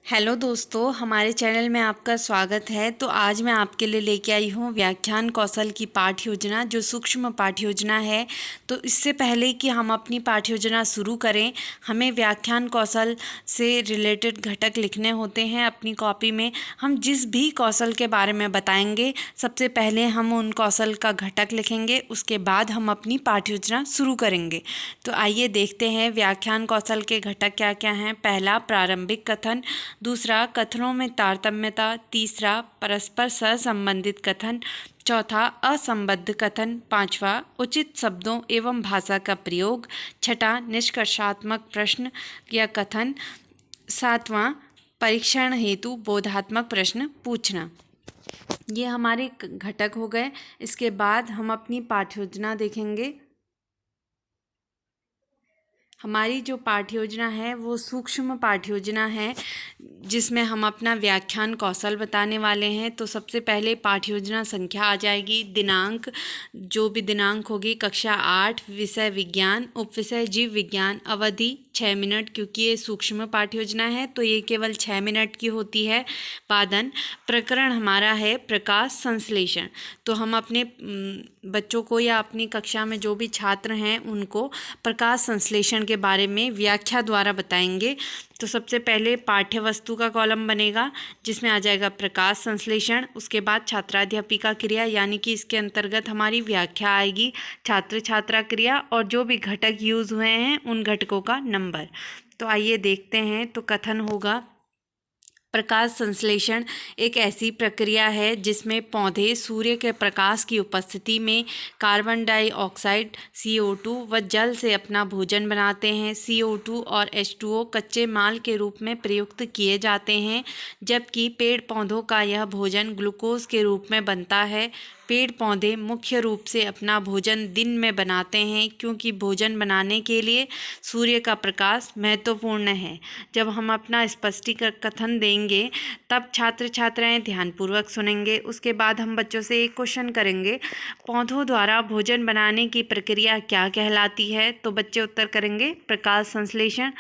Hello दोस्तों, हमारे channel में आपका स्वागत है। तो आज मैं आपके लिए लेके आई हूँ व्याख्यान कौशल की पाठ्य योजना, जो सूक्ष्म पाठ्य योजना है। तो इससे पहले कि हम अपनी पाठ्य योजना शुरू करें, हमें व्याख्यान कौशल से रिलेटेड घटक लिखने होते हैं अपनी कॉपी में। हम जिस भी कौशल के बारे में बताएंगे, सबसे पहले हम उन कौशल का घटक लिखेंगे, उसके बाद हम अपनी पाठ्य योजना शुरू करेंगे। तो आइए देखते हैं व्याख्यान कौशल के घटक क्या क्या हैं। पहला, प्रारंभिक कथन। दूसरा, कथनों में तारतम्यता। तीसरा, परस्पर सहसंबंधित कथन। चौथा, असंबद्ध कथन। पांचवा, उचित शब्दों एवं भाषा का प्रयोग। छठा, निष्कर्षात्मक प्रश्न या कथन। सातवां, परीक्षण हेतु बोधात्मक प्रश्न पूछना। ये हमारे घटक हो गए। इसके बाद हम अपनी पाठ्य योजना देखेंगे। हमारी जो पाठ्य योजना है वो सूक्ष्म पाठ्य योजना है, जिसमें हम अपना व्याख्यान कौशल बताने वाले हैं। तो सबसे पहले पाठ्य योजना संख्या आ जाएगी। दिनांक, जो भी दिनांक होगी, कक्षा 8, विषय विज्ञान, उपविषय जीव विज्ञान। अवधि 6 मिनट, क्योंकि ये सूक्ष्म पाठ्य योजना है तो ये केवल 6 मिनट की होती है। पादन, प्रकरण हमारा है प्रकाश संश्लेषण। तो हम अपने बच्चों को या अपनी कक्षा में जो भी छात्र हैं उनको प्रकाश संश्लेषण के बारे में व्याख्या द्वारा बताएंगे। तो सबसे पहले पाठ्य वस्तु का कॉलम बनेगा, जिसमें आ जाएगा प्रकाश संश्लेषण। उसके बाद छात्राध्यापिका क्रिया, यानी कि इसके अंतर्गत हमारी व्याख्या आएगी, छात्र छात्रा क्रिया, और जो भी घटक यूज़ हुए हैं उन घटकों का नंबर। तो आइए देखते हैं। तो कथन होगा, प्रकाश संश्लेषण एक ऐसी प्रक्रिया है जिसमें पौधे सूर्य के प्रकाश की उपस्थिति में कार्बन डाइऑक्साइड CO2 व जल से अपना भोजन बनाते हैं। CO2 और H2O कच्चे माल के रूप में प्रयुक्त किए जाते हैं, जबकि पेड़ पौधों का यह भोजन ग्लूकोज के रूप में बनता है। पेड़ पौधे मुख्य रूप से अपना भोजन दिन में बनाते हैं, क्योंकि भोजन बनाने के लिए सूर्य का प्रकाश महत्वपूर्ण है। जब हम अपना स्पष्टीकरण कथन देंगे तब छात्र छात्राएं ध्यानपूर्वक सुनेंगे। उसके बाद हम बच्चों से एक क्वेश्चन करेंगे, पौधों द्वारा भोजन बनाने की प्रक्रिया क्या कहलाती है? तो बच्चे उत्तर करेंगे प्रकाश संश्लेषण।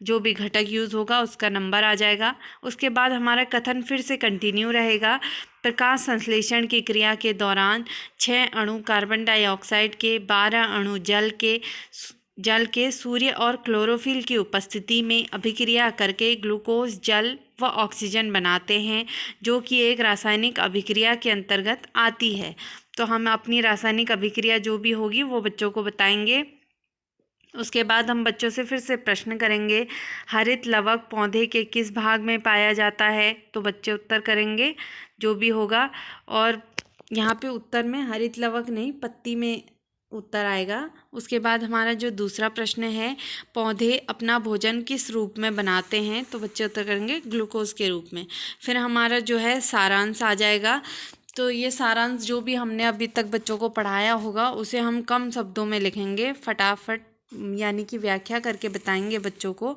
जो भी घटक यूज़ होगा उसका नंबर आ जाएगा। उसके बाद हमारा कथन फिर से कंटिन्यू रहेगा। प्रकाश संश्लेषण की क्रिया के दौरान 6 अणु कार्बन डाइऑक्साइड के, 12 अणु जल के सूर्य और क्लोरोफिल की उपस्थिति में अभिक्रिया करके ग्लूकोज, जल व ऑक्सीजन बनाते हैं, जो कि एक रासायनिक अभिक्रिया के अंतर्गत आती है। तो हम अपनी रासायनिक अभिक्रिया जो भी होगी वो बच्चों को बताएंगे। उसके बाद हम बच्चों से फिर से प्रश्न करेंगे, हरित लवक पौधे के किस भाग में पाया जाता है? तो बच्चे उत्तर करेंगे जो भी होगा। और यहाँ पे उत्तर में हरित लवक नहीं, पत्ती में उत्तर आएगा। उसके बाद हमारा जो दूसरा प्रश्न है, पौधे अपना भोजन किस रूप में बनाते हैं? तो बच्चे उत्तर करेंगे ग्लूकोज के रूप में। फिर हमारा जो है सारांश आ जाएगा। तो ये सारांश जो भी हमने अभी तक बच्चों को पढ़ाया होगा उसे हम कम शब्दों में लिखेंगे, फटाफट यानी कि व्याख्या करके बताएंगे बच्चों को।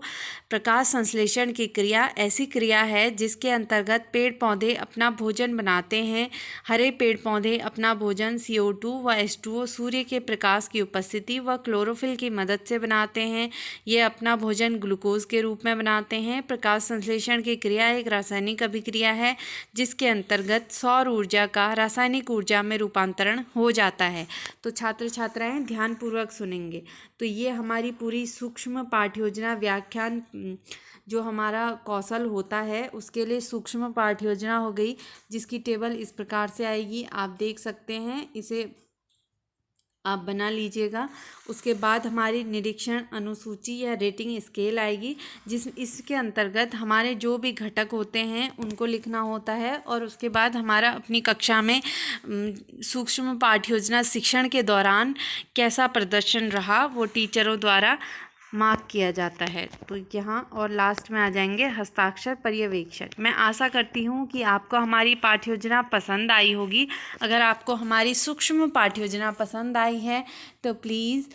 प्रकाश संश्लेषण की क्रिया ऐसी क्रिया है जिसके अंतर्गत पेड़ पौधे अपना भोजन बनाते हैं। हरे पेड़ पौधे अपना भोजन CO2 व H2O सूर्य के प्रकाश की उपस्थिति व क्लोरोफिल की मदद से बनाते हैं। ये अपना भोजन ग्लूकोज के रूप में बनाते हैं। प्रकाश संश्लेषण की क्रिया एक रासायनिक अभिक्रिया है जिसके अंतर्गत सौर ऊर्जा का रासायनिक ऊर्जा में रूपांतरण हो जाता है। तो छात्र छात्राएं ध्यानपूर्वक सुनेंगे। तो ये हमारी पूरी सूक्ष्म पाठ्य योजना व्याख्यान जो हमारा कौशल होता है उसके लिए सूक्ष्म पाठ्य योजना हो गई, जिसकी टेबल इस प्रकार से आएगी, आप देख सकते हैं। इसे आप बना लीजिएगा। उसके बाद हमारी निरीक्षण अनुसूची या रेटिंग स्केल आएगी, इसके अंतर्गत हमारे जो भी घटक होते हैं उनको लिखना होता है। और उसके बाद हमारा अपनी कक्षा में सूक्ष्म पाठ्य योजना शिक्षण के दौरान कैसा प्रदर्शन रहा वो टीचरों द्वारा मार्क किया जाता है। तो यहाँ और लास्ट में आ जाएंगे हस्ताक्षर पर्यवेक्षक। मैं आशा करती हूँ कि आपको हमारी पाठ्य योजना पसंद आई होगी। अगर आपको हमारी सूक्ष्म पाठ्य योजना पसंद आई है तो प्लीज़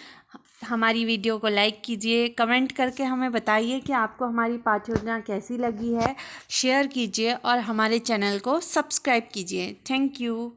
हमारी वीडियो को लाइक कीजिए, कमेंट करके हमें बताइए कि आपको हमारी पाठ्य योजना कैसी लगी है, शेयर कीजिए और हमारे चैनल को सब्सक्राइब कीजिए। Thank you.